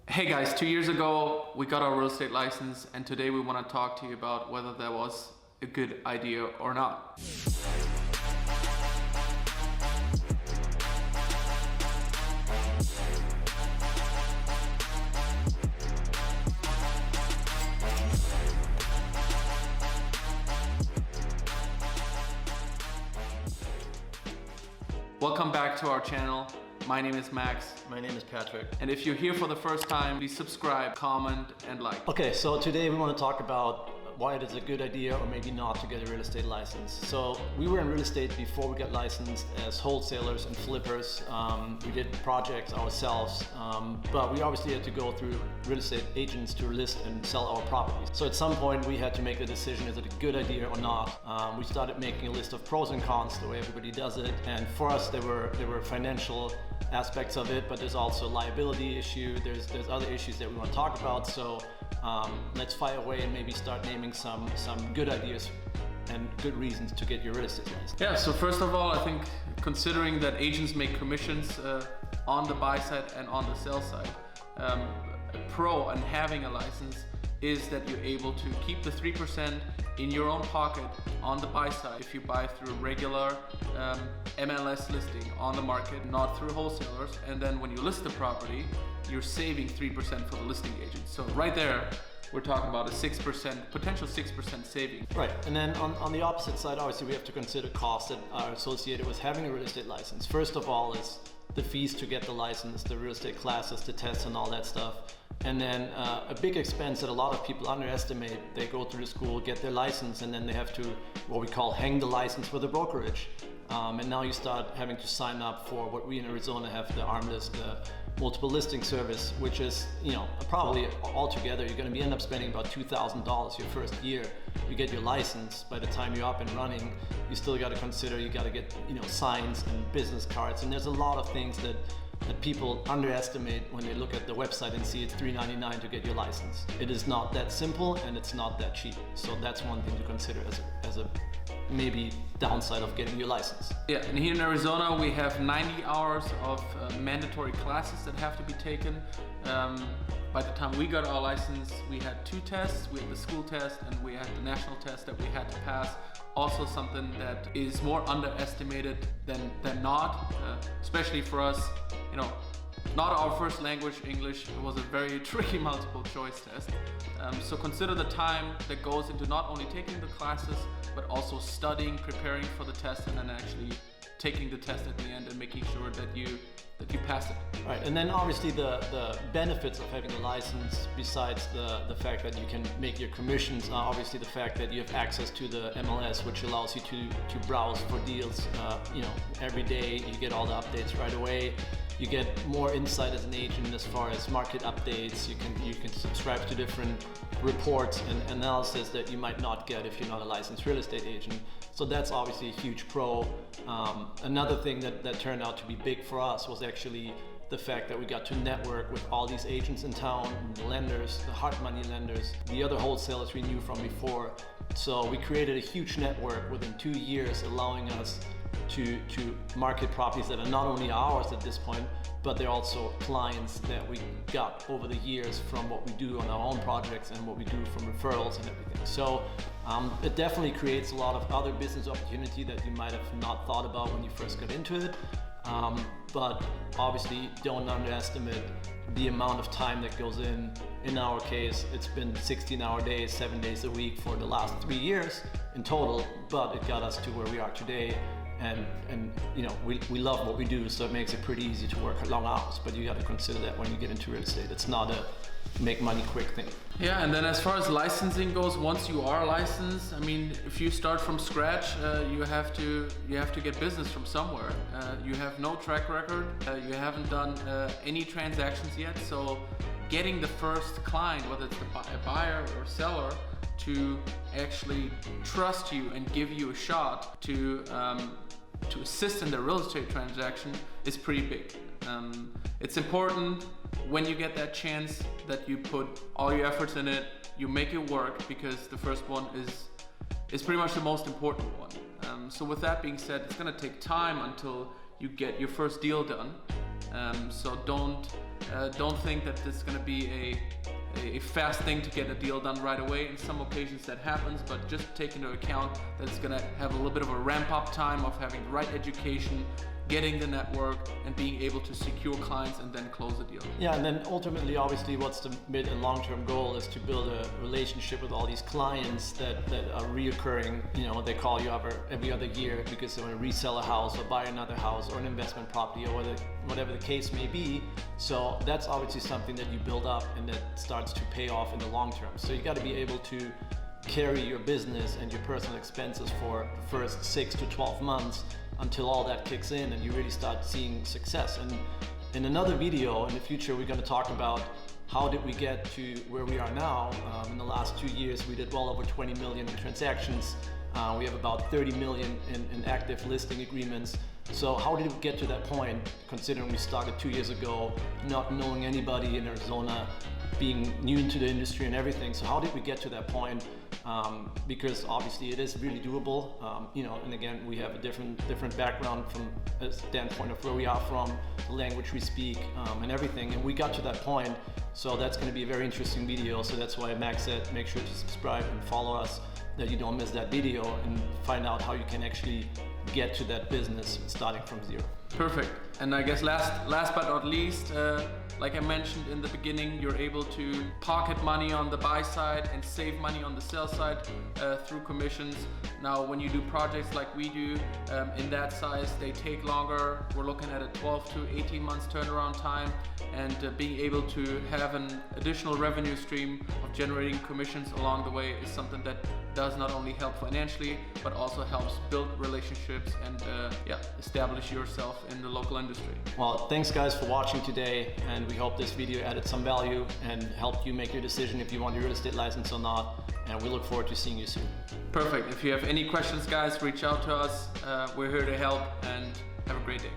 Hey guys, 2 years ago we got our real estate license, and today we want to talk to you about whether that was a good idea or not. Welcome back to our channel. My name is Max. My name is Patrick. And if you're here for the first time, please subscribe, comment, and like. Okay, so today we want to talk about why it is a good idea or maybe not to get a real estate license. So we were in real estate before we got licensed as wholesalers and flippers. We did projects ourselves, but we obviously had to go through real estate agents to list and sell our properties. So at some point we had to make the decision, is it a good idea or not? We started making a list of pros and cons, the way everybody does it. And for us, there were financial aspects of it, but there's also liability issue. There's other issues that we want to talk about. So let's fire away and maybe start naming some good ideas and good reasons to get your real estate license. Yeah, so first of all, I think considering that agents make commissions on the buy side and on the sell side, a pro in having a license is that you're able to keep the 3% in your own pocket on the buy side if you buy through regular MLS listing on the market, not through wholesalers. And then when you list the property, you're saving 3% for the listing agent. So right there, we're talking about a 6%, potential 6% saving. Right, and then on the opposite side, obviously we have to consider costs that are associated with having a real estate license. First of all is the fees to get the license, the real estate classes, the tests and all that stuff. And then a big expense that a lot of people underestimate, they go through the school, get their license, and then they have to, what we call, hang the license with a brokerage. And now you start having to sign up for what we in Arizona have, the ARMList, the multiple listing service, which is, probably altogether you're going to end up spending about $2,000 your first year. You get your license. By the time you're up and running, you still got to consider, you got to get signs and business cards, and there's a lot of things that people underestimate when they look at the website and see it's $399 to get your license. It is not that simple and it's not that cheap. So that's one thing to consider as a maybe downside of getting your license. Yeah, and here in Arizona we have 90 hours of mandatory classes that have to be taken. By the time we got our license, we had 2 tests. We had the school test and we had the national test that we had to pass. Also something that is more underestimated than not, especially for us. Not our first language, English. It was a very tricky multiple choice test. So consider the time that goes into not only taking the classes, but also studying, preparing for the test, and then actually taking the test at the end and making sure that you pass it. Right, and then obviously the benefits of having a license, besides the fact that you can make your commissions, are obviously the fact that you have access to the MLS, which allows you to browse for deals. Every day you get all the updates right away. You get more insight as an agent as far as market updates. You can subscribe to different reports and analysis that you might not get if you're not a licensed real estate agent. So that's obviously a huge pro. Another thing that turned out to be big for us was actually the fact that we got to network with all these agents in town, the lenders, the hard money lenders, the other wholesalers we knew from before. So we created a huge network within 2 years, allowing us to market properties that are not only ours at this point, but they're also clients that we got over the years from what we do on our own projects and what we do from referrals and everything. So it definitely creates a lot of other business opportunity that you might have not thought about when you first got into it. But obviously don't underestimate the amount of time that goes in. In our case, it's been 16-hour days, 7 days a week for the last 3 years in total, but it got us to where we are today. And we love what we do, so it makes it pretty easy to work long hours. But you got to consider that when you get into real estate. It's not a make money quick thing. Yeah, and then as far as licensing goes, once you are licensed, if you start from scratch, you have to get business from somewhere. You have no track record. You haven't done any transactions yet. So getting the first client, whether it's a buyer or seller, to actually trust you and give you a shot to assist in the real estate transaction is pretty big. It's important when you get that chance that you put all your efforts in it, you make it work, because the first one is pretty much the most important one. So with that being said, it's gonna take time until you get your first deal done. So don't Don't think that it's going to be a fast thing to get a deal done right away. In some occasions that happens, but just take into account that it's going to have a little bit of a ramp up time of having the right education, getting the network, and being able to secure clients and then close the deal. Yeah, and then ultimately, obviously, what's the mid and long-term goal is to build a relationship with all these clients that are reoccurring. You know, they call you every other year because they want to resell a house or buy another house or an investment property or whatever the case may be. So that's obviously something that you build up and that starts to pay off in the long term. So you got to be able to carry your business and your personal expenses for the first 6 to 12 months until all that kicks in and you really start seeing success. And in another video in the future, we're going to talk about how did we get to where we are now. In the last 2 years, we did well over 20 million in transactions. We have about 30 million in active listing agreements. So how did we get to that point, considering we started 2 years ago, not knowing anybody in Arizona, being new into the industry and everything? So how did we get to that point? Because obviously it is really doable, you know, and again, we have a different background from a standpoint of where we are from, the language we speak, and everything, and we got to that point. So that's going to be a very interesting video. So that's why Max said make sure to subscribe and follow us, that you don't miss that video and find out how you can actually get to that business starting from zero. Perfect. And I guess last but not least, like I mentioned in the beginning, you're able to pocket money on the buy side and save money on the sell side through commissions. Now, when you do projects like we do, in that size, they take longer. We're looking at a 12 to 18 months turnaround time, and being able to have an additional revenue stream of generating commissions along the way is something that does not only help financially, but also helps build relationships and establish yourself in the local industry. Well, thanks guys for watching today, and we hope this video added some value and helped you make your decision if you want your real estate license or not, and we look forward to seeing you soon. Perfect. If you have any questions, guys, reach out to us. We're here to help, and have a great day.